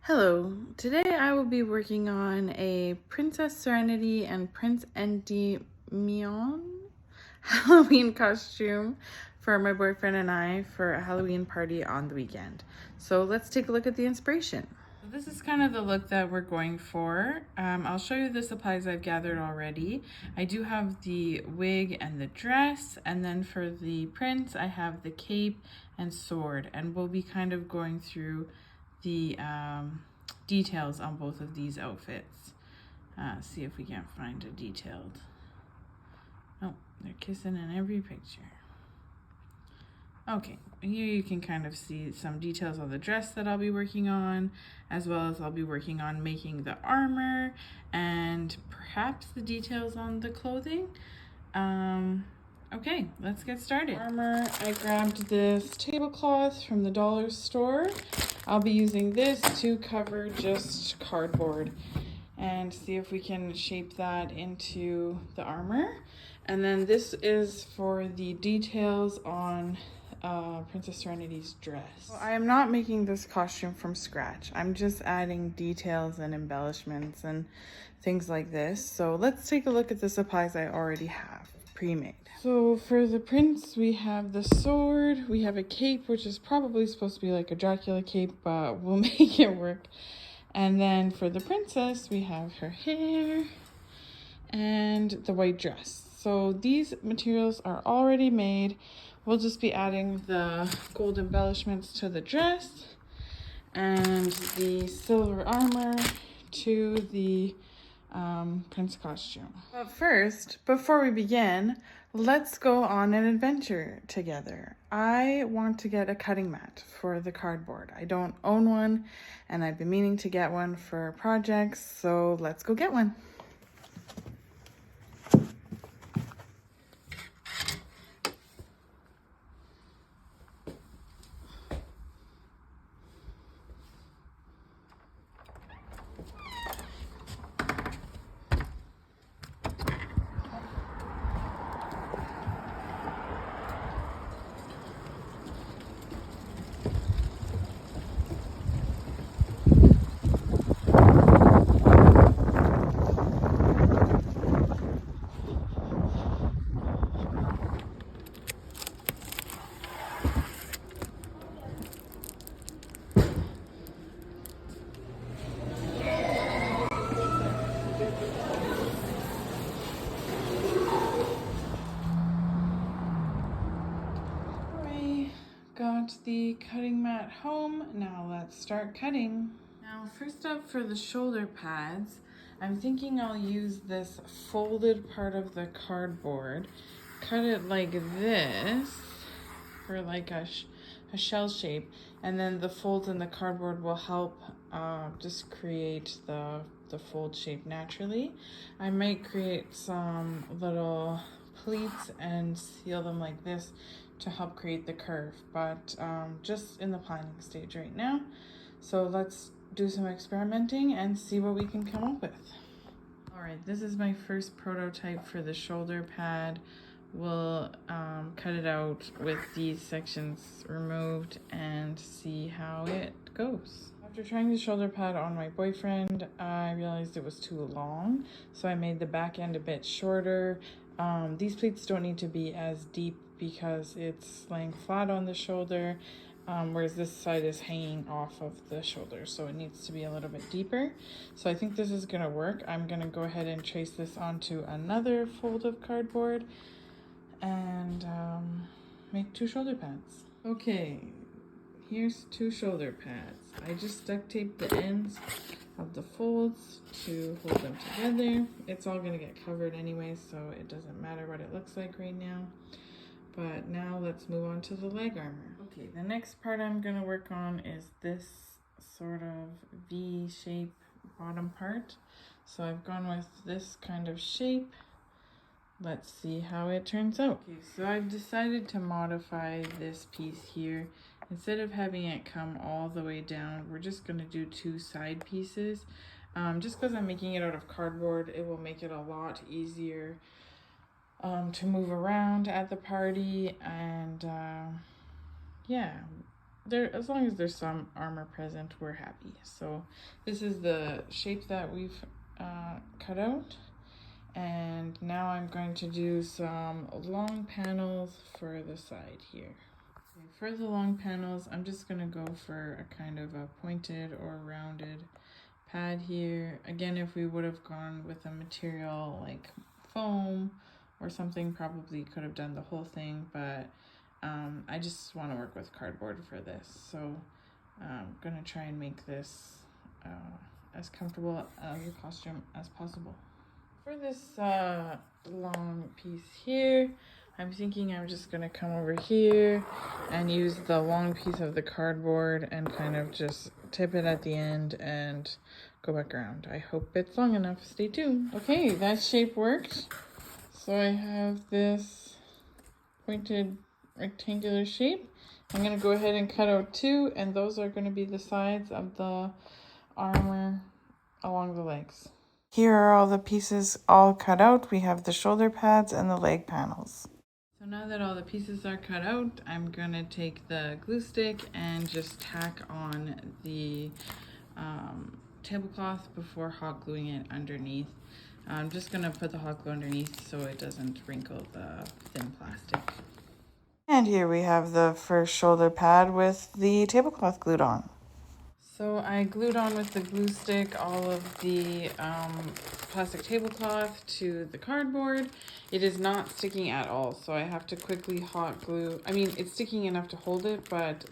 Hello, today I will be working on a Princess Serenity and Prince Endymion Halloween costume for my boyfriend and I for a Halloween party on the weekend. So let's take a look at the inspiration. This is kind of the look that we're going for. I'll show you the supplies I've gathered already. I do have the wig and the dress, and then for the prince I have the cape and sword, and we'll be kind of going through the details on both of these outfits. See if we can't find a detailed. Oh, they're kissing in every picture. Okay, here you can kind of see some details on the dress that I'll be working on, as well as I'll be working on making the armor and perhaps the details on the clothing. Okay, let's get started. Armor, I grabbed this tablecloth from the dollar store. I'll be using this to cover just cardboard and see if we can shape that into the armor. And then this is for the details on Princess Serenity's dress. Well, I am not making this costume from scratch. I'm just adding details and embellishments and things like this. So let's take a look at the supplies I already have pre-made. So for the prince, we have the sword, we have a cape, which is probably supposed to be like a Dracula cape, but we'll make it work. And then for the princess, we have her hair and the white dress. So these materials are already made. We'll just be adding the gold embellishments to the dress and the silver armor to the prince costume. But first, before we begin, let's go on an adventure together. I want to get a cutting mat for the cardboard. I don't own one, and I've been meaning to get one for projects, so let's go get one. Got the cutting mat home. Now let's start cutting. Now first up, for the shoulder pads, I'm thinking I'll use this folded part of the cardboard, cut it like this for like a shell shape, and then the folds in the cardboard will help just create the fold shape naturally. I might create some little pleats and seal them like this to help create the curve, but just in the planning stage right now. So let's do some experimenting and see what we can come up with. All right, this is my first prototype for the shoulder pad. We'll cut it out with these sections removed and see how it goes. After trying the shoulder pad on my boyfriend, I realized it was too long, so I made the back end a bit shorter. These pleats don't need to be as deep because it's laying flat on the shoulder, whereas this side is hanging off of the shoulder, so it needs to be a little bit deeper. So I think this is gonna work. I'm gonna go ahead and trace this onto another fold of cardboard and make 2 shoulder pads. Okay, here's 2 shoulder pads. I just duct taped the ends of the folds to hold them together. It's all gonna get covered anyway, so it doesn't matter what it looks like right now. But now let's move on to the leg armor. Okay, the next part I'm gonna work on is this sort of V-shape bottom part. So I've gone with this kind of shape. Let's see how it turns out. Okay, so I've decided to modify this piece here. Instead of having it come all the way down, we're just gonna do 2 side pieces. Just because I'm making it out of cardboard, it will make it a lot easier to move around at the party, and yeah, as long as there's some armor present, we're happy. So this is the shape that we've cut out. And now I'm going to do some long panels for the side here. Okay, for the long panels, I'm just going to go for a kind of a pointed or rounded pad here. Again, if we would have gone with a material like foam or something, probably could have done the whole thing, but I just want to work with cardboard for this. So I'm going to try and make this as comfortable as a costume as possible. For this long piece here, I'm thinking I'm just going to come over here and use the long piece of the cardboard and kind of just tip it at the end and go back around. I hope it's long enough. Stay tuned. Okay, that shape worked. So I have this pointed rectangular shape. I'm going to go ahead and cut out 2, and those are going to be the sides of the armor along the legs. Here are all the pieces all cut out. We have the shoulder pads and the leg panels. So now that all the pieces are cut out, I'm going to take the glue stick and just tack on the tablecloth before hot gluing it underneath. I'm just going to put the hot glue underneath so it doesn't wrinkle the thin plastic. And here we have the first shoulder pad with the tablecloth glued on. So I glued on with the glue stick all of the plastic tablecloth to the cardboard. It is not sticking at all, so I have to quickly hot glue. I mean, it's sticking enough to hold it, but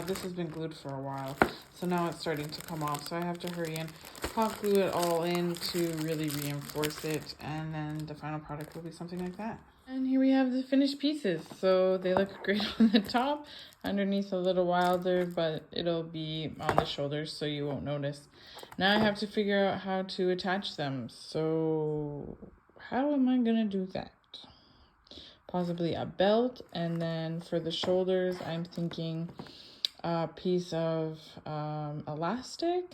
this has been glued for a while, so now it's starting to come off. So I have to hurry and hot glue it all in to really reinforce it, and then the final product will be something like that. And here we have the finished pieces. So they look great on the top, underneath a little wilder, but it'll be on the shoulders so you won't notice. Now I have to figure out how to attach them. So how am I gonna do that? Possibly a belt, and then for the shoulders, I'm thinking a piece of elastic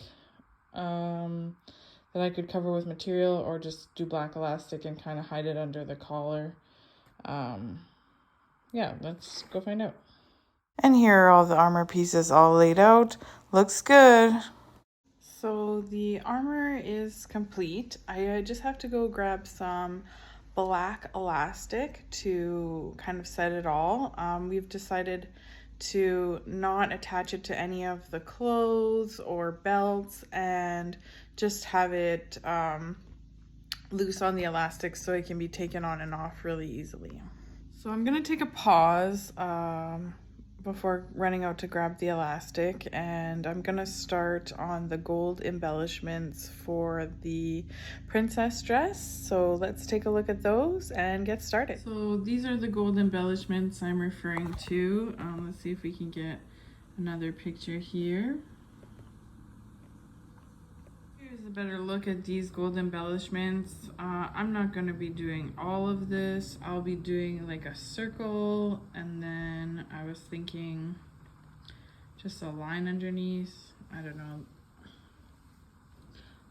that I could cover with material, or just do black elastic and kind of hide it under the collar. Yeah, let's go find out. And here are all the armor pieces all laid out. Looks good. So the armor is complete. I just have to go grab some black elastic to kind of set it all. We've decided to not attach it to any of the clothes or belts and just have it loose on the elastic so it can be taken on and off really easily. So I'm gonna take a pause before running out to grab the elastic, and I'm gonna start on the gold embellishments for the princess dress. So let's take a look at those and get started. So these are the gold embellishments I'm referring to. Let's see if we can get another picture here. Here's a better look at these gold embellishments. I'm not going to be doing all of this. I'll be doing like a circle, and then I was thinking just a line underneath. I don't know.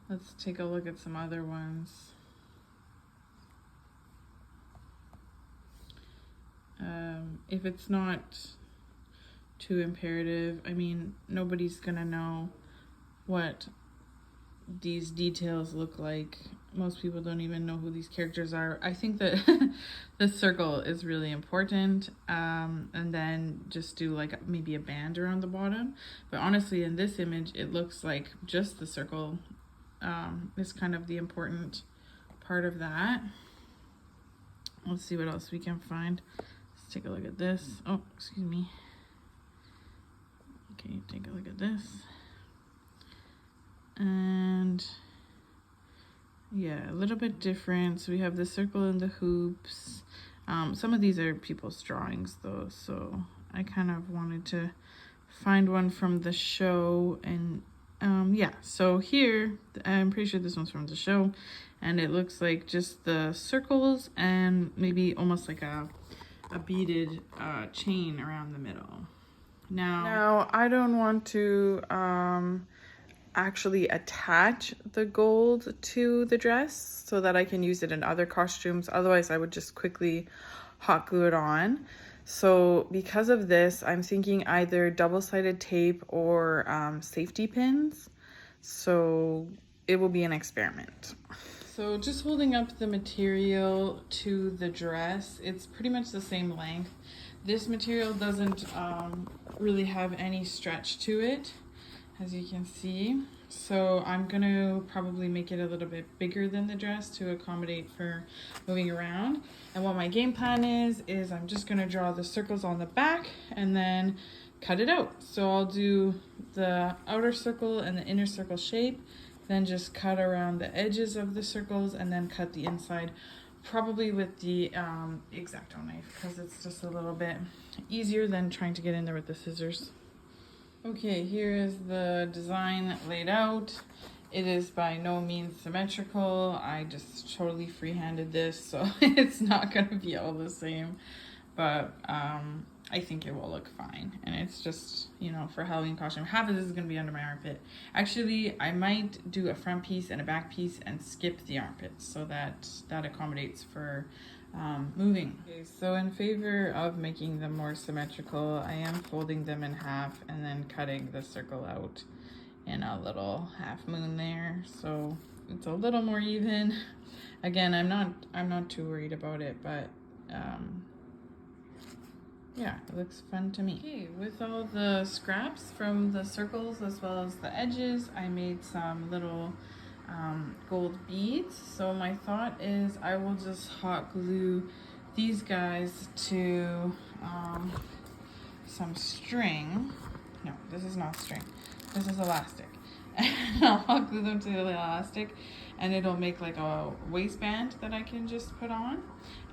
Let's take a look at some other ones. If it's not too imperative, I mean, nobody's gonna know what these details look like. Most people don't even know who these characters are. I think that the circle is really important, and then just do like maybe a band around the bottom. But honestly, in this image, it looks like just the circle is kind of the important part of that. Let's see what else we can find. Let's take a look at this. Oh, excuse me. Okay, take a look at this. And yeah, a little bit different. So we have the circle and the hoops. Some of these are people's drawings though, so I kind of wanted to find one from the show. And yeah, so here I'm pretty sure this one's from the show, and it looks like just the circles and maybe almost like a beaded chain around the middle. Now I don't want to actually attach the gold to the dress so that I can use it in other costumes. Otherwise I would just quickly hot glue it on. So because of this, I'm thinking either double-sided tape or safety pins. So it will be an experiment. So just holding up the material to the dress, it's pretty much the same length. This material doesn't really have any stretch to it, as you can see. So I'm gonna probably make it a little bit bigger than the dress to accommodate for moving around. And what my game plan is I'm just gonna draw the circles on the back and then cut it out. So I'll do the outer circle and the inner circle shape, then just cut around the edges of the circles and then cut the inside, probably with the X-Acto knife, because it's just a little bit easier than trying to get in there with the scissors. Okay, here is the design laid out. It is by no means symmetrical. I just totally freehanded this, so it's not gonna be all the same, but I think it will look fine. And it's just, you know, for Halloween costume. Half of this is gonna be under my armpit. Actually, I might do a front piece and a back piece and skip the armpits so that accommodates for moving. Okay, so in favor of making them more symmetrical, I am folding them in half and then cutting the circle out in a little half moon there, so it's a little more even. Again, I'm not too worried about it, but yeah, it looks fun to me. Okay, with all the scraps from the circles as well as the edges, I made some little gold beads. So my thought is I will just hot glue these guys to some string. No, this is not string. This is elastic. I'll hot glue them to the elastic and it'll make like a waistband that I can just put on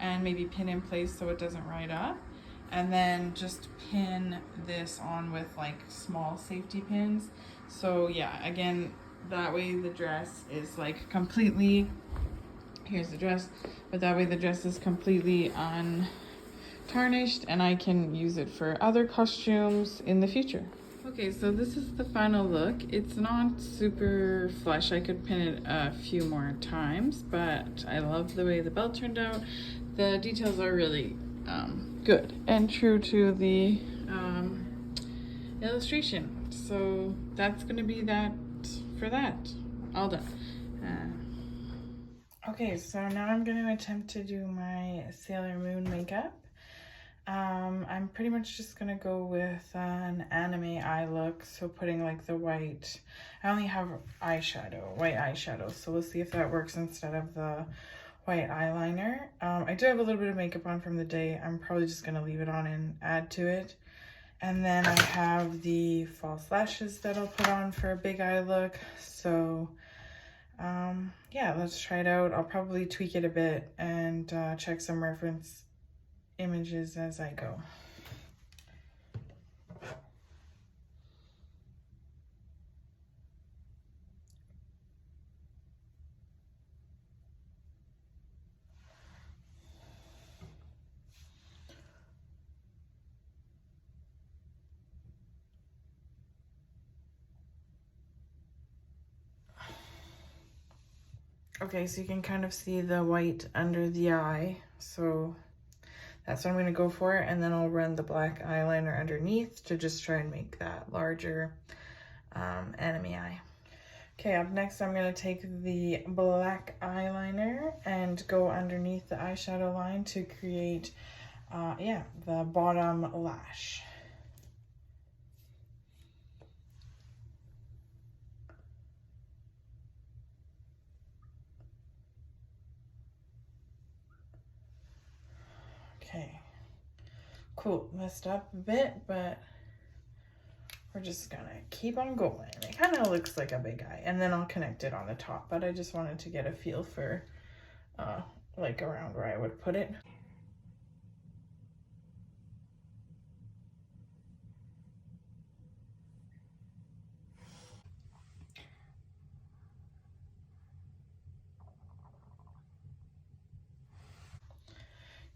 and maybe pin in place so it doesn't ride up. And then just pin this on with like small safety pins. So yeah, again, that way the dress is like completely, here's the dress, but that way the dress is completely untarnished and I can use it for other costumes in the future. Okay, so this is the final look. It's not super flush. I could pin it a few more times, but I love the way the belt turned out. The details are really good and true to the illustration. So that's gonna be that for that. All done. Okay, so now I'm gonna attempt to do my Sailor Moon makeup. I'm pretty much just gonna go with an anime eye look, so putting like the white, I only have eyeshadow, white eyeshadow, so we'll see if that works instead of the white eyeliner. I do have a little bit of makeup on from the day. I'm probably just gonna leave it on and add to it. And then I have the false lashes that I'll put on for a big eye look. So yeah, let's try it out. I'll probably tweak it a bit and check some reference images as I go. Okay, so you can kind of see the white under the eye. So that's what I'm gonna go for. And then I'll run the black eyeliner underneath to just try and make that larger anime eye. Okay, up next I'm gonna take the black eyeliner and go underneath the eyeshadow line to create, yeah, the bottom lash. Okay, cool, messed up a bit, but we're just gonna keep on going. It kind of looks like a big eye, and then I'll connect it on the top, but I just wanted to get a feel for like around where I would put it.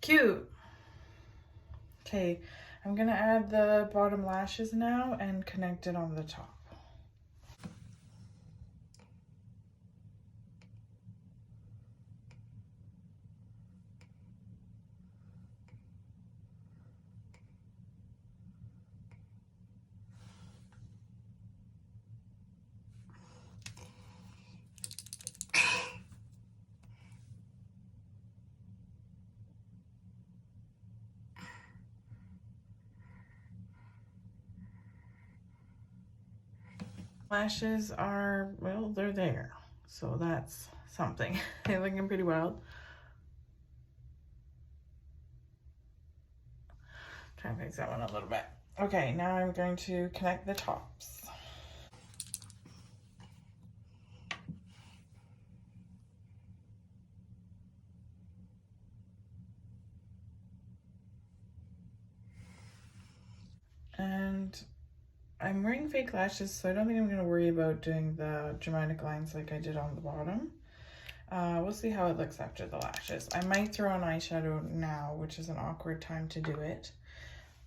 Cute. Okay, I'm gonna add the bottom lashes now and connect it on the top. Lashes are, well, they're there. So that's something. They're looking pretty wild. Try and fix that one a little bit. Okay, now I'm going to connect the tops. And I'm wearing fake lashes, so I don't think I'm going to worry about doing the dramatic lines like I did on the bottom. We'll see how it looks after the lashes. I might throw on eyeshadow now, which is an awkward time to do it.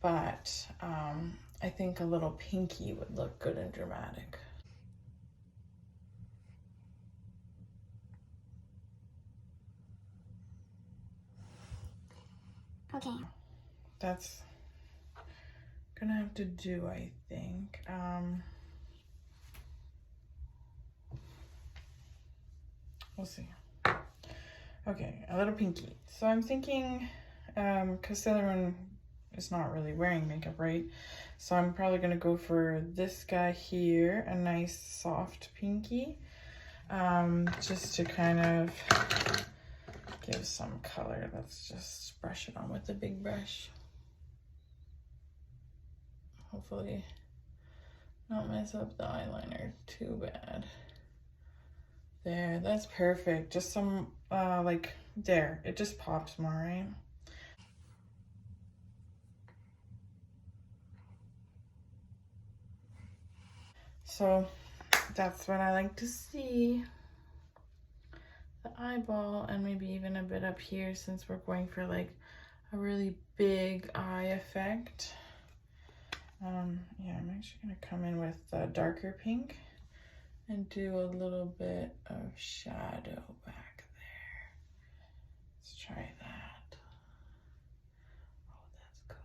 But I think a little pinky would look good and dramatic. Okay. That's gonna have to do, I think. We'll see. Okay, a little pinky. So I'm thinking, because the other one is not really wearing makeup, right? So I'm probably gonna go for this guy here, a nice soft pinky, just to kind of give some color. Let's just brush it on with the big brush. Hopefully not mess up the eyeliner too bad. There, that's perfect. Just some, like, there. It just pops more, right? So that's what I like to see. The eyeball, and maybe even a bit up here since we're going for like a really big eye effect. Yeah, I'm actually gonna come in with a darker pink and do a little bit of shadow back there. Let's try that. Oh, that's cool.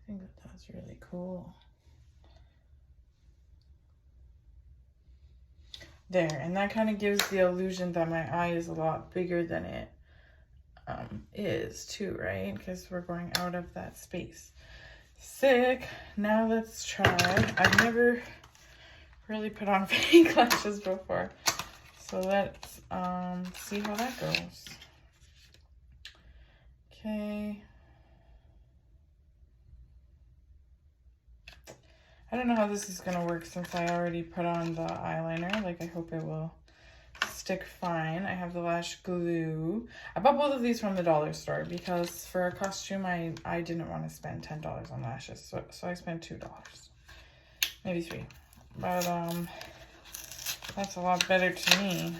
I think that's really cool. There, and that kind of gives the illusion that my eye is a lot bigger than it is too, right? Because we're going out of that space. Sick. Now let's try. I've never really put on fake lashes before, so let's see how that goes. Okay. I don't know how this is gonna work since I already put on the eyeliner. Like, I hope it will stick fine. I have the lash glue. I bought both of these from the dollar store because for a costume I didn't want to spend $10 on lashes, so I spent $2, maybe $3, but that's a lot better to me.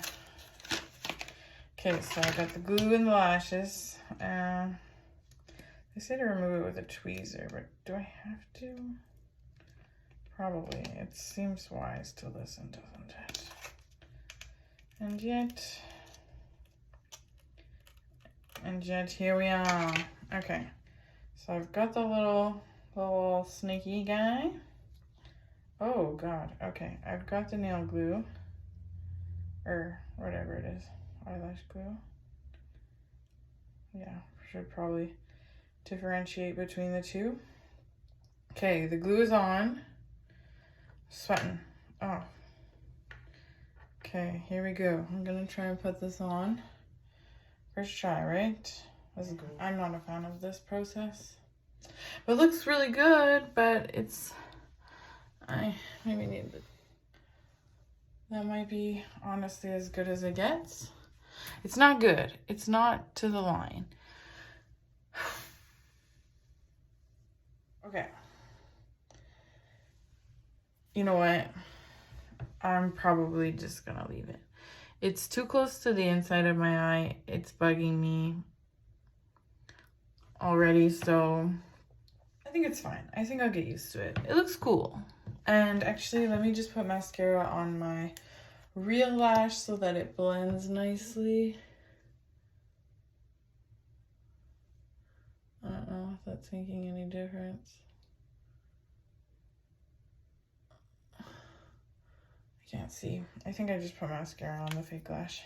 Okay, so I got the glue and the lashes. They say to remove it with a tweezer, but do I have to? Probably. It seems wise to listen, doesn't it? And yet here we are. Okay, so I've got the little snaky guy. Oh God, okay, I've got the nail glue, or whatever it is, eyelash glue. Yeah, should probably differentiate between the two. Okay, the glue is on. Sweating. Oh. Okay, here we go. I'm gonna try and put this on. First try, right? I'm not a fan of this process. But it looks really good, but I maybe need that might be honestly as good as it gets. It's not good. It's not to the line. Okay. You know what? I'm probably just gonna leave it. It's too close to the inside of my eye. It's bugging me already, so I think it's fine. I think I'll get used to it. It looks cool. And actually, let me just put mascara on my real lash so that it blends nicely. I don't know if that's making any difference. Can't see. I think I just put mascara on the fake lash.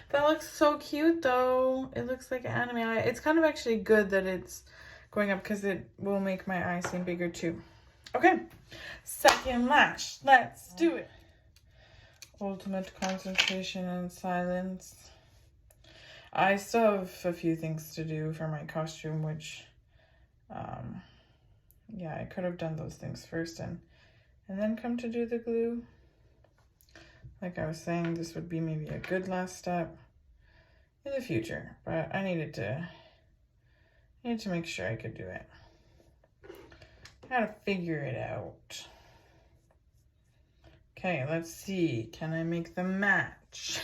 That looks so cute though. It looks like an anime eye. It's kind of actually good that it's going up because it will make my eye seem bigger too. Okay, second lash. Let's do it. Ultimate concentration and silence. I still have a few things to do for my costume, which, yeah, I could have done those things first and then come to do the glue. Like I was saying, this would be maybe a good last step in the future, but I needed to make sure I could do it. How to figure it out. Okay, let's see. Can I make them match?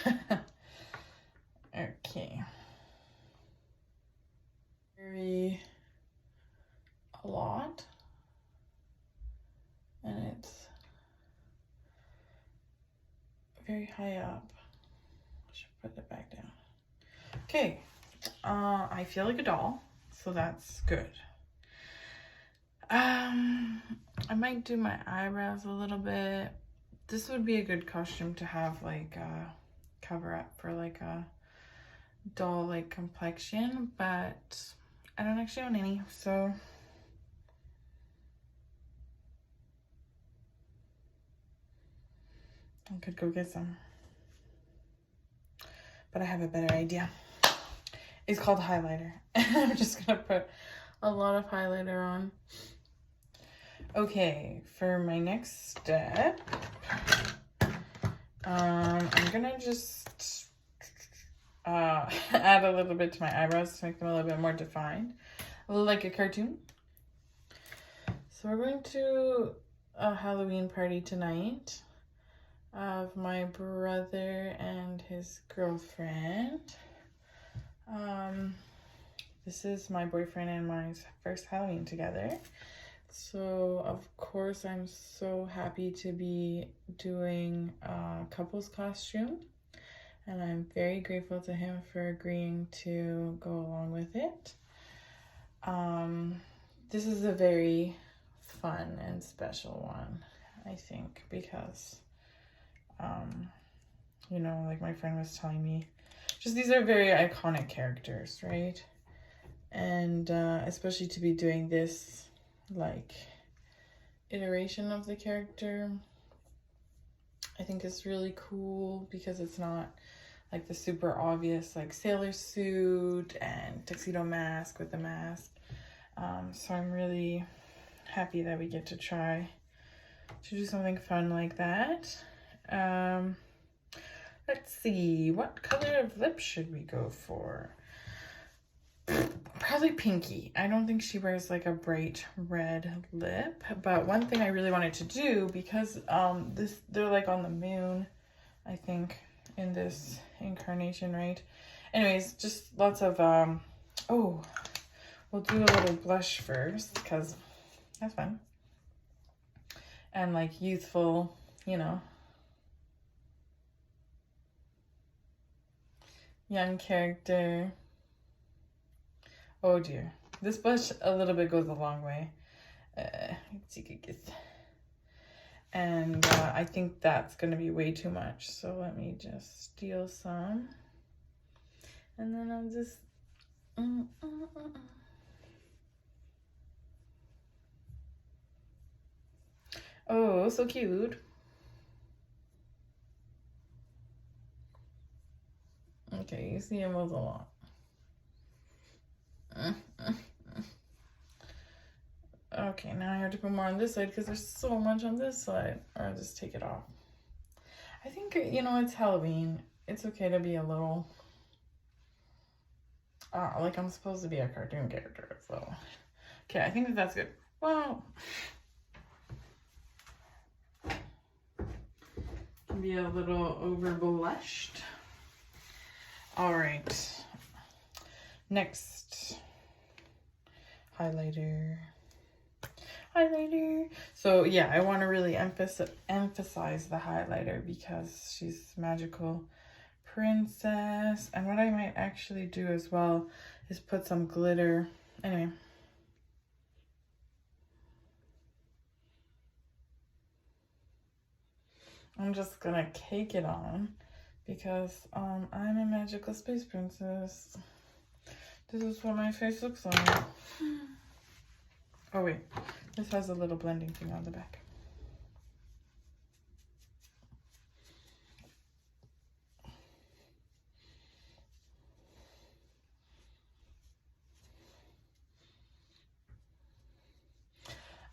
Okay. Very a lot. And it's very high up. I should put it back down. Okay. I feel like a doll, so that's good. I might do my eyebrows a little bit. This would be a good costume to have like a cover up for like a doll like complexion, but I don't actually own any, so I could go get some. But I have a better idea. It's called highlighter. I'm just gonna put a lot of highlighter on. Okay, for my next step, I'm gonna just add a little bit to my eyebrows to make them a little bit more defined, a little like a cartoon. So we're going to a Halloween party tonight of my brother and his girlfriend. This is my boyfriend and my first Halloween together. So of course I'm so happy to be doing a couple's costume, and I'm very grateful to him for agreeing to go along with it. This is a very fun and special one, I think, because you know, like my friend was telling me, just these are very iconic characters, right? And especially to be doing this like iteration of the character, I think is really cool because it's not like the super obvious like sailor suit and tuxedo mask with the mask. So I'm really happy that we get to try to do something fun like that. Let's see, what color of lips should we go for? Probably pinky. I don't think she wears like a bright red lip, but one thing I really wanted to do, because they're like on the moon, I think, in this incarnation, right? Anyways, just lots of oh, we'll do a little blush first because that's fun and like youthful, you know, young character. Oh dear, this blush a little bit goes a long way. And I think that's gonna be way too much, so let me just steal some, and then I'll just oh, so cute. Okay, you see, it was a lot. Okay, now I have to put more on this side because there's so much on this side. Or I'll just take it off. I think, you know, it's Halloween. It's okay to be a little... like I'm supposed to be a cartoon character, so... Okay, I think that's good. Well... Can be a little over blushed. Alright. Next. Highlighter. So yeah, I want to really emphasize the highlighter because she's magical princess. And what I might actually do as well is put some glitter. Anyway. I'm just gonna cake it on because I'm a magical space princess. This is what my face looks like. Oh wait, this has a little blending thing on the back.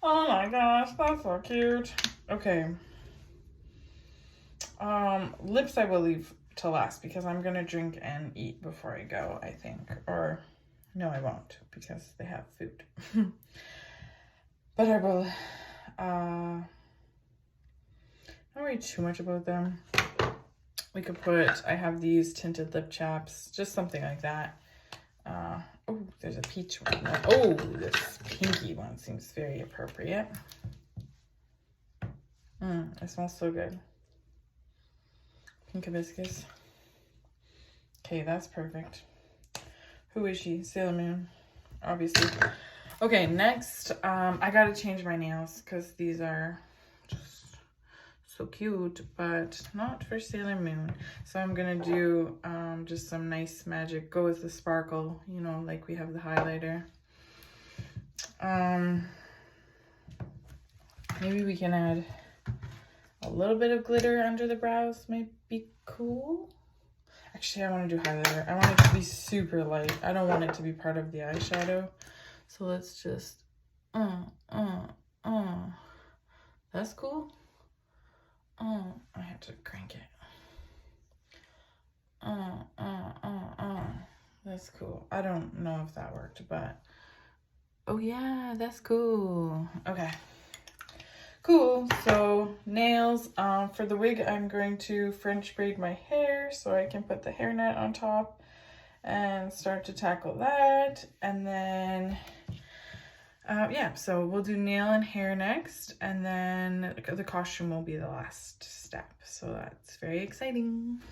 Oh my gosh, that's so cute. Okay. Lips I will leave to last because I'm gonna drink and eat before I go, I think. Or no, I won't because they have food. But I will not worry too much about them. We could put, I have these tinted lip chaps, just something like that. Oh, there's a peach one. Oh, this pinky one seems very appropriate. It smells so good. Pink hibiscus. Okay, that's perfect. Who is she? Sailor Moon, obviously. Okay, next, I gotta change my nails because these are just so cute, but not for Sailor Moon. So I'm gonna do just some nice magic, go with the sparkle, you know, like we have the highlighter. Maybe we can add a little bit of glitter under the brows, might be cool. Actually, I want to do highlighter. I want it to be super light. I don't want it to be part of the eyeshadow. So let's just, that's cool. I have to crank it. That's cool. I don't know if that worked, but oh yeah, that's cool. Okay. Cool. So nails. For the wig, I'm going to French braid my hair so I can put the hairnet on top and start to tackle that. And then yeah, so we'll do nail and hair next, and then the costume will be the last step. So that's very exciting.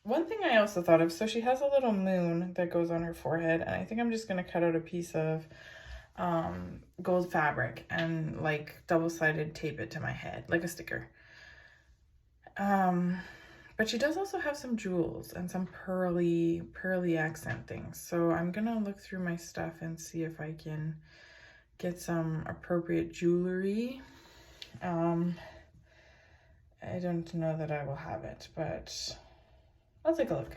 One thing I also thought of, so she has a little moon that goes on her forehead, and I think I'm just going to cut out a piece of gold fabric and like double-sided tape it to my head like a sticker. But she does also have some jewels and some pearly accent things, so I'm gonna look through my stuff and see if I can get some appropriate jewelry. I don't know that I will have it, but I'll take a look.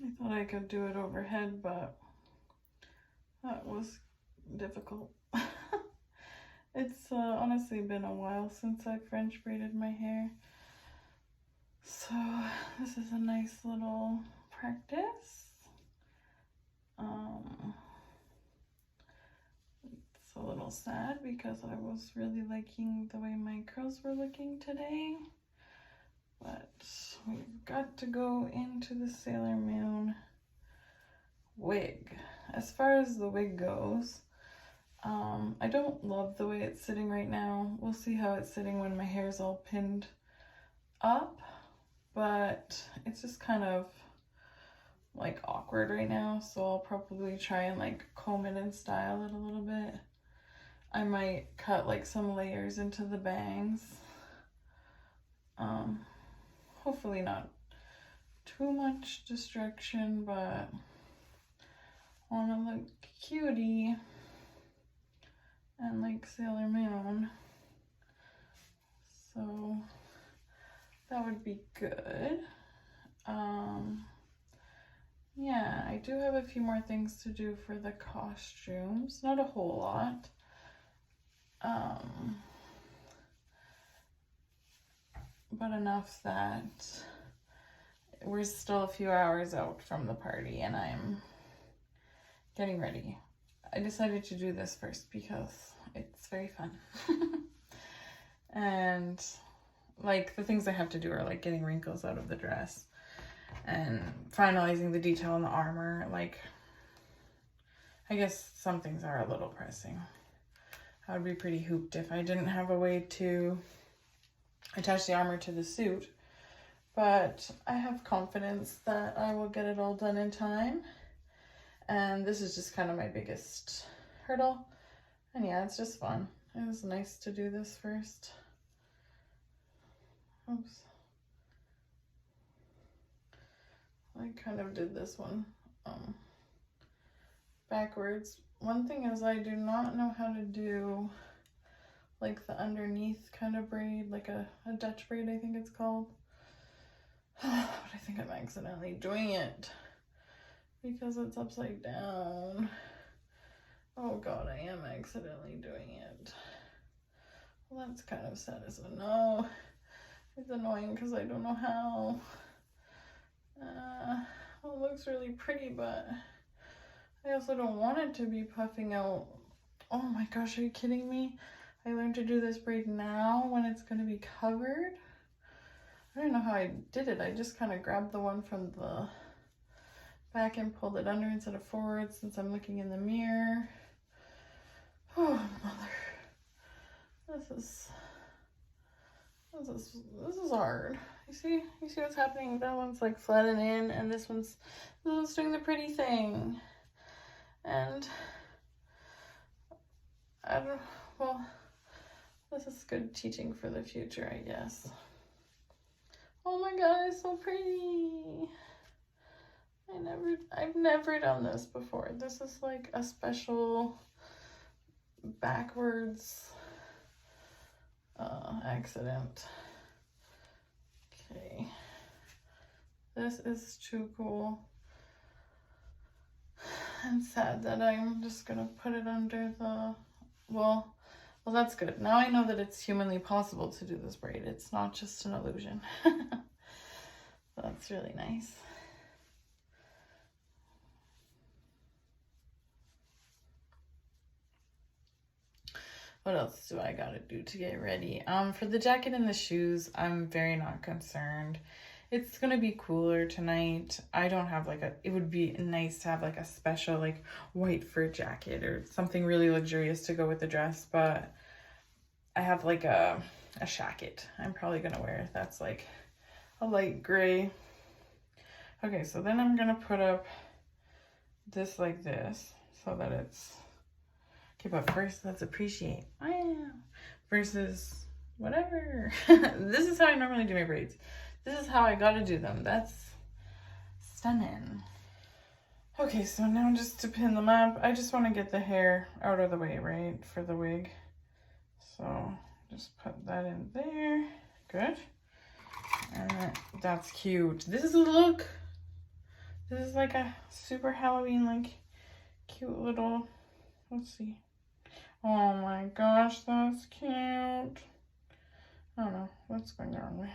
I thought I could do it overhead, but that was difficult. It's honestly been a while since I French braided my hair. So this is a nice little practice. It's a little sad because I was really liking the way my curls were looking today. But we've got to go into the Sailor Moon wig. As far as the wig goes, I don't love the way it's sitting right now. We'll see how it's sitting when my hair's all pinned up, but it's just kind of like awkward right now, so I'll probably try and like comb it and style it a little bit. I might cut like some layers into the bangs. Hopefully not too much destruction, but I want to look cutie and like Sailor Moon, so that would be good. Yeah, I do have a few more things to do for the costumes, not a whole lot. But enough that we're still a few hours out from the party and I'm getting ready. I decided to do this first because it's very fun. And like the things I have to do are like getting wrinkles out of the dress and finalizing the detail on the armor. Like, I guess some things are a little pressing. I would be pretty hooped if I didn't have a way to attach the armor to the suit, but I have confidence that I will get it all done in time. And this is just kind of my biggest hurdle. And yeah, it's just fun. It was nice to do this first. Oops. I kind of did this one backwards. One thing is I do not know how to do like the underneath kind of braid, like a Dutch braid, I think it's called. But I think I'm accidentally doing it because it's upside down. Oh God, I am accidentally doing it. Well, that's kind of sad as a no. It's annoying because I don't know how. Well, it looks really pretty, but I also don't want it to be puffing out. Oh my gosh, are you kidding me? I learned to do this braid now when it's going to be covered. I don't know how I did it. I just kind of grabbed the one from the back and pulled it under instead of forward since I'm looking in the mirror. Oh, mother. This is hard. You see what's happening? That one's like flattening in, and this one's doing the pretty thing. And well, this is good teaching for the future, I guess. Oh my God, it's so pretty. I've never done this before. This is like a special backwards accident. Okay, this is too cool. And sad that I'm just gonna put it under the, well, that's good. Now I know that it's humanly possible to do this braid. It's not just an illusion. That's really nice. What else do I gotta do to get ready? For the jacket and the shoes, I'm very not concerned. It's gonna be cooler tonight. I don't have like it would be nice to have like a special like white fur jacket or something really luxurious to go with the dress, but I have like a shacket I'm probably gonna wear. That's like a light gray. Okay, so then I'm gonna put up this like this so that it's, okay, but first let's appreciate, wow, versus whatever. This is how I normally do my braids. This is how I gotta do them. That's stunning. Okay, so now just to pin them up, I just want to get the hair out of the way, right, for the wig. So just put that in there. Good. And that's cute. This is a look. This is like a super Halloween, like cute little, let's see. Oh my gosh, that's cute. I don't know, what's going the wrong way?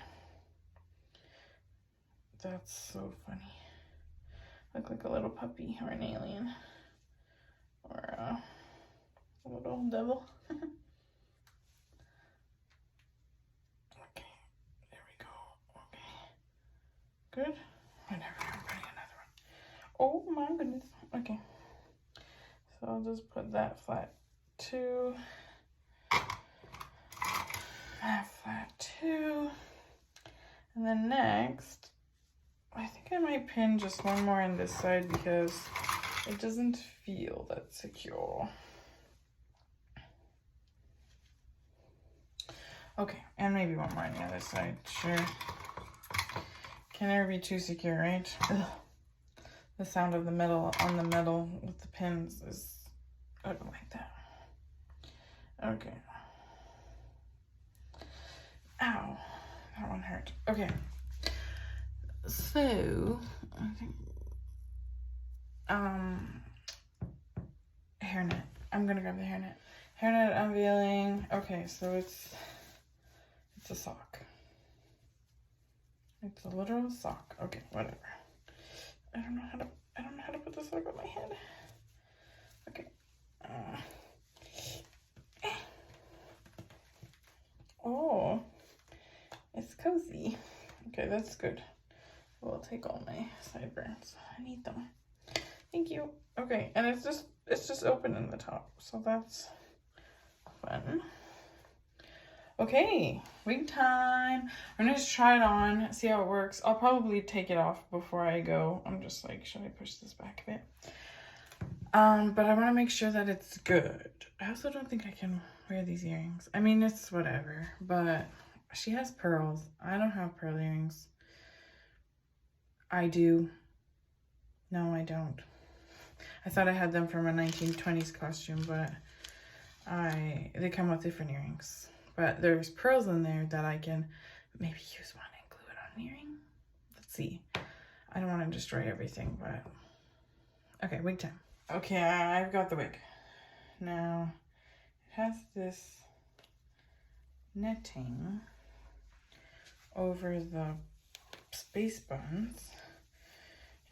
That's so funny. Look like a little puppy or an alien or a little devil. Okay, there we go. Okay, good. Whatever, I'm putting another one. Oh my goodness. Okay, so I'll just put that flat two, that flat two, and then next I think I might pin just one more on this side because it doesn't feel that secure. Okay, and maybe one more on the other side, sure. Can never be too secure, right? Ugh. The sound of the metal on the metal with the pins is, I don't like that. Okay. Ow, that one hurt. Okay. So, I think, hairnet. I'm gonna grab the hairnet. Hairnet unveiling. Okay, so it's a sock. It's a literal sock. Okay, whatever. I don't know how to put the sock on my head. Okay. Oh, it's cozy. Okay, that's good. We'll take all my sideburns. I need them. Thank you. Okay, and it's just open in the top, so that's fun. Okay, wig time. I'm gonna just try it on, see how it works. I'll probably take it off before I go. I'm just like, should I push this back a bit? But I want to make sure that it's good. I also don't think I can wear these earrings. I mean, it's whatever, but she has pearls. I don't have pearl earrings. I do. No, I don't. I thought I had them from a 1920s costume, but they come with different earrings. But there's pearls in there that I can maybe use one and glue it on an earring. Let's see. I don't want to destroy everything, but okay, wig time. Okay, I've got the wig. Now, it has this netting over the space buttons.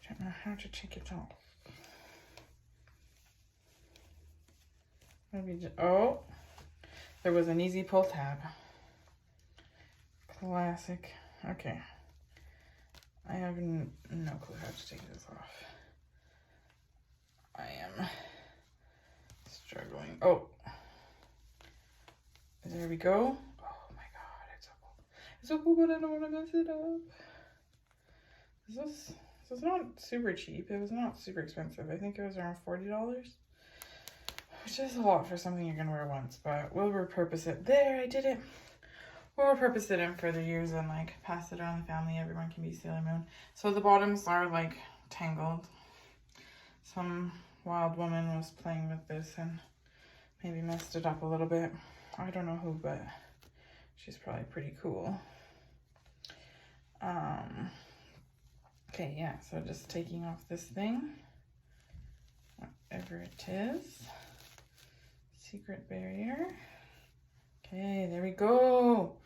I don't know how to take it off. Maybe just, oh, there was an easy pull tab. Classic. Okay. I have no clue how to take this off. I am struggling. Oh, there we go. Oh my god, it's so cool. It's so cool, but I don't want to mess it up. This is not super cheap. It was not super expensive. I think it was around $40, which is a lot for something you're gonna wear once, but we'll repurpose it. There, I did it. We'll repurpose it in further years and like pass it around the family. Everyone can be Sailor Moon. So the bottoms are like tangled. Some wild woman was playing with this and maybe messed it up a little bit. I don't know who, but she's probably pretty cool. Okay, yeah, so just taking off this thing, whatever it is, secret barrier. Okay, there we go.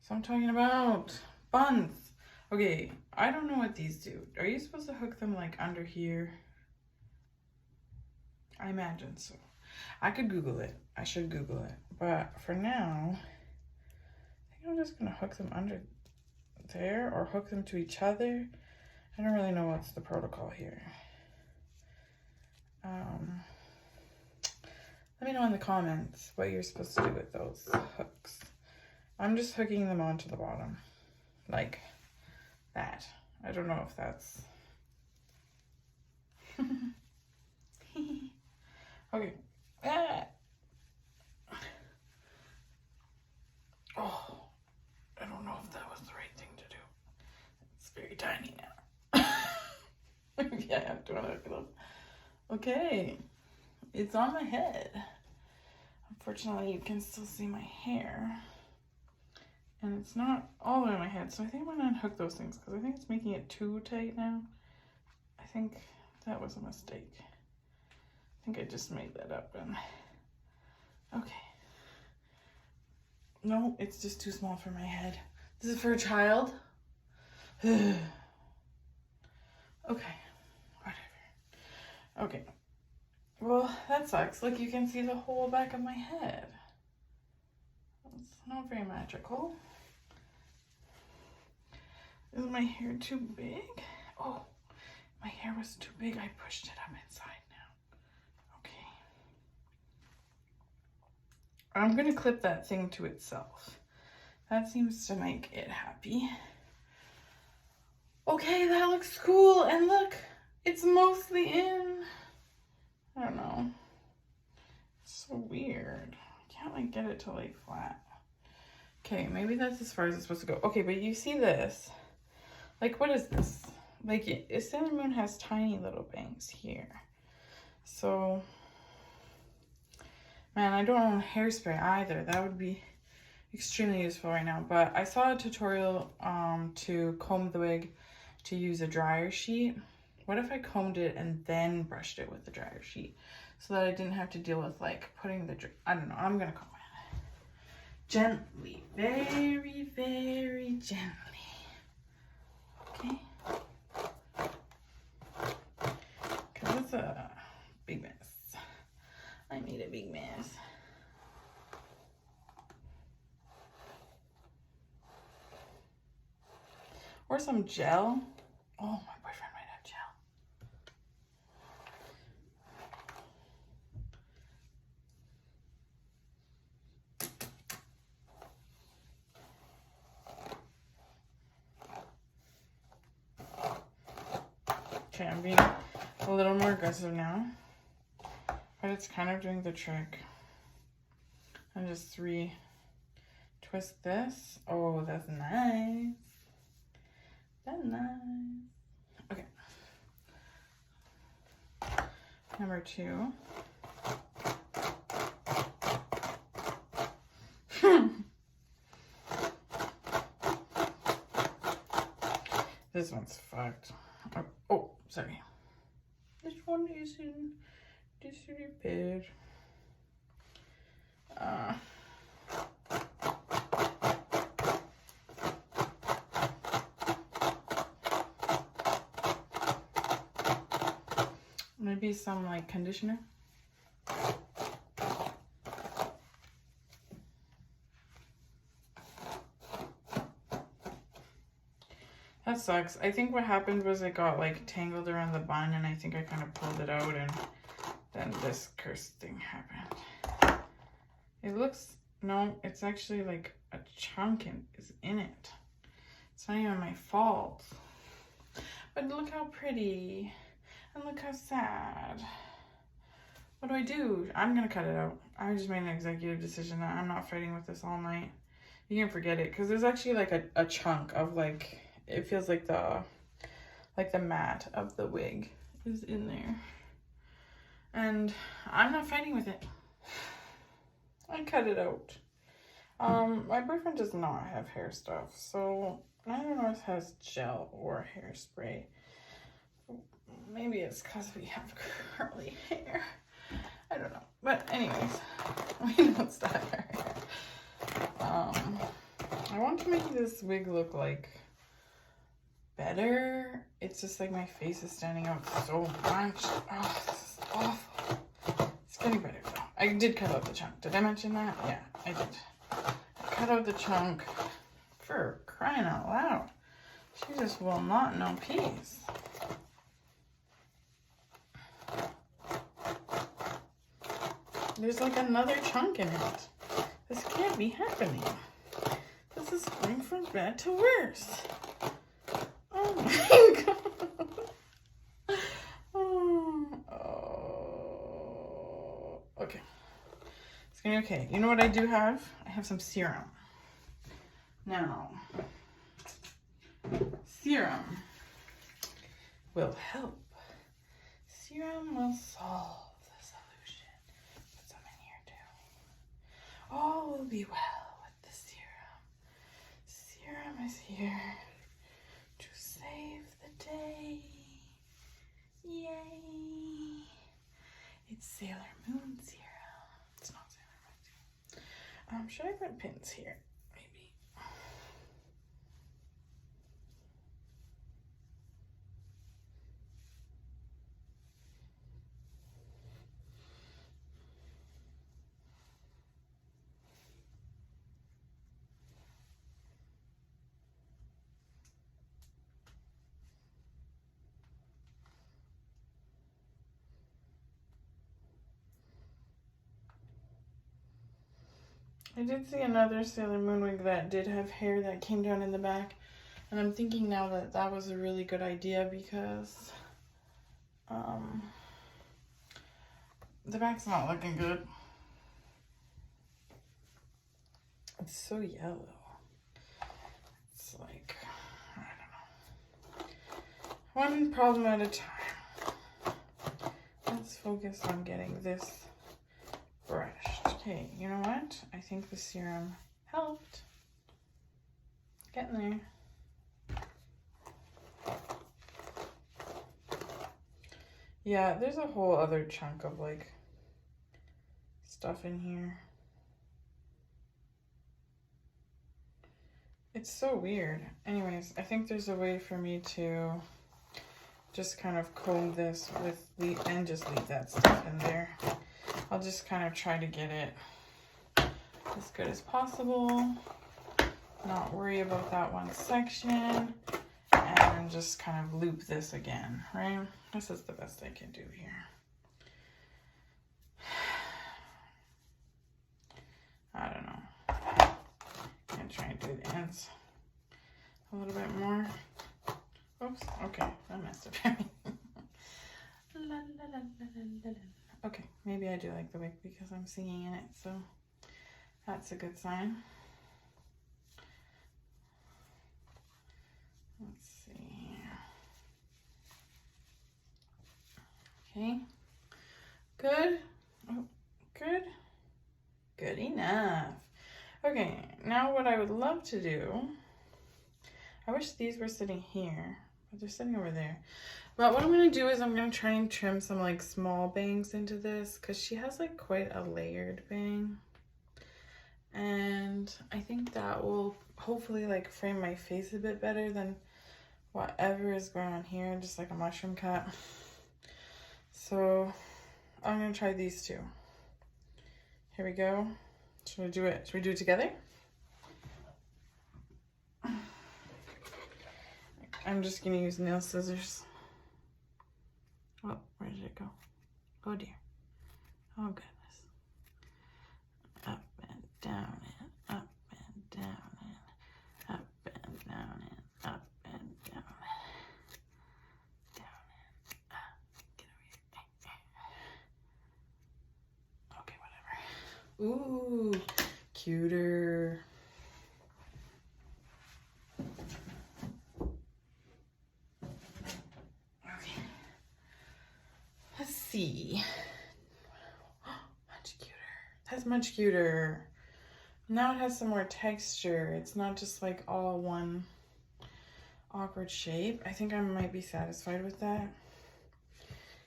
So I'm talking about buns. Okay, I don't know what these do. Are you supposed to hook them like under here? I imagine so. I could Google it. I should Google it. But for now, I think I'm just gonna hook them under there or hook them to each other. I don't really know what's the protocol here. Let me know in the comments what you're supposed to do with those hooks. I'm just hooking them onto the bottom, like that. I don't know if that's... Okay. Oh, I don't know if that was the right thing to do. It's very tiny now. Maybe I have to hook it up. Okay, it's on my head. Unfortunately, you can still see my hair. And it's not all the way on my head, so I think I'm gonna unhook those things because I think it's making it too tight now. I think that was a mistake. I think I just made that up and... Okay. No, it's just too small for my head. This is for a child? Okay, whatever. Okay. Well, that sucks. Look, you can see the whole back of my head. It's not very magical. Is my hair too big? Oh, my hair was too big. I pushed it up inside now. Okay. I'm gonna clip that thing to itself. That seems to make it happy. Okay, that looks cool. And look, it's mostly in. I don't know. It's so weird. I can't like get it to lay flat. Okay, maybe that's as far as it's supposed to go. Okay, but you see this? Like, what is this? Like, Sailor Moon has tiny little bangs here. So, man, I don't own hairspray either. That would be extremely useful right now. But I saw a tutorial to comb the wig to use a dryer sheet. What if I combed it and then brushed it with the dryer sheet so that I didn't have to deal with like putting the, I don't know, I'm gonna comb it. Gently, very, very gently. Okay. Cause it's a big mess. I made a big mess. Or some gel. Oh, my boyfriend might have gel. Okay, I'm being a little more aggressive now. but it's kind of doing the trick. And just twist this. Oh, that's nice. That's nice. Okay. Number 2. This one's fucked. Oh, sorry. This one isn't repaired. Maybe some like conditioner. That sucks. I think what happened was it got like tangled around the bun, and I think I kind of pulled it out, and then this cursed thing happened. It looks, no, it's actually like a chunk is in it. It's not even my fault. But look how pretty, and look how sad. What do? I'm gonna cut it out. I just made an executive decision that I'm not fighting with this all night. You can forget it, because there's actually like a chunk of like, it feels like the mat of the wig is in there. And I'm not fighting with it. I cut it out. My boyfriend does not have hair stuff, so I don't know if it has gel or hairspray. Maybe it's because we have curly hair. I don't know. But anyways, we don't style our hair. I want to make this wig look like better. It's just like my face is standing out so much. Oh, this is awful. It's getting better though. I did cut out the chunk. Did I mention that? Yeah, I did. I cut out the chunk. For crying out loud. She just will not know peace. There's like another chunk in it. This can't be happening. This is going from bad to worse. Oh my god. Oh. Okay. It's gonna be okay. You know what I do have? I have some serum. Now, serum will help. Serum will solve the solution. Put some in here too. All will be well with the serum. Serum is here to save the day. Yay! It's Sailor Moon serum. It's not Sailor Moon serum. Should I put pins here? Maybe. I did see another Sailor Moon wig that did have hair that came down in the back, and I'm thinking now that that was a really good idea because the back's not looking good. It's so yellow. It's like, I don't know. One problem at a time. Let's focus on getting this brushed. Okay, you know what? I think the serum helped. Getting there. Yeah, there's a whole other chunk of like stuff in here. It's so weird. Anyways, I think there's a way for me to just kind of comb this with and just leave that stuff in there. I'll just kind of try to get it as good as possible, not worry about that one section, and just kind of loop this again, right? This is the best I can do here. I don't know. I'm gonna try and do the ends a little bit more. Oops, okay, I messed up. Okay, maybe I do like the wig because I'm singing in it, so that's a good sign. Let's see. Okay, good. Oh, good. Good enough. Okay, now what I would love to do, I wish these were sitting here, but they're sitting over there. But what I'm going to do is I'm going to try and trim some like small bangs into this because she has like quite a layered bang. And I think that will hopefully like frame my face a bit better than whatever is going on here, just like a mushroom cut. So I'm going to try these two. Here we go. Should we do it? Should we do it together? I'm just going to use nail scissors. Oh, where did it go? Oh dear. Oh goodness. Up and down and up and down and up and down and up and down and down and up. Get over here. Okay, whatever. Ooh, cuter. Okay. Let's see. Much cuter. That's much cuter. Now it has some more texture. It's not just like all one awkward shape. I think I might be satisfied with that.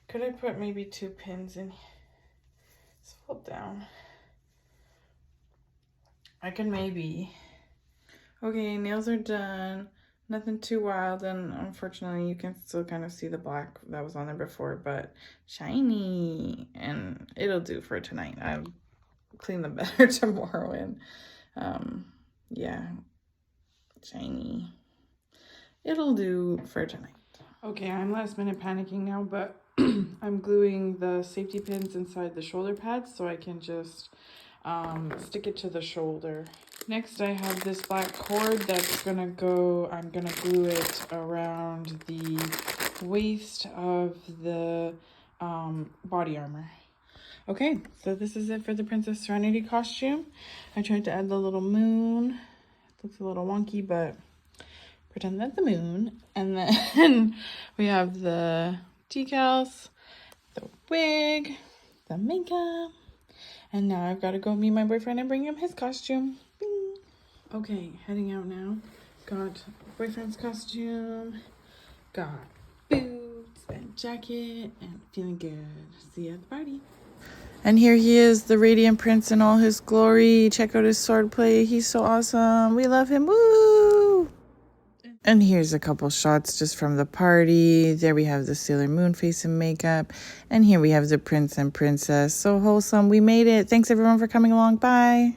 Could I put maybe 2 pins in? Let's fold down. I can maybe. Okay, nails are done. Nothing too wild, and unfortunately you can still kind of see the black that was on there before, but shiny, and it'll do for tonight. I'll clean them better tomorrow, and yeah, shiny. It'll do for tonight. Okay, I'm last minute panicking now, but I'm gluing the safety pins inside the shoulder pads so I can just stick it to the shoulder. Next, I have this black cord that's gonna go, I'm gonna glue it around the waist of the body armor. Okay, so this is it for the Princess Serenity costume. I tried to add the little moon. It looks a little wonky, but pretend that's the moon. And then we have the decals, the wig, the makeup. And now I've got to go meet my boyfriend and bring him his costume. Bing. Okay, heading out now. Got boyfriend's costume, got boots and jacket, and feeling good. See you at the party. And here he is, the Radiant Prince in all his glory. Check out his swordplay. He's so awesome. We love him. Woo! And here's a couple shots just from the party. There we have the Sailor Moon face and makeup. And here we have the prince and princess. So wholesome. We made it. Thanks everyone for coming along. Bye.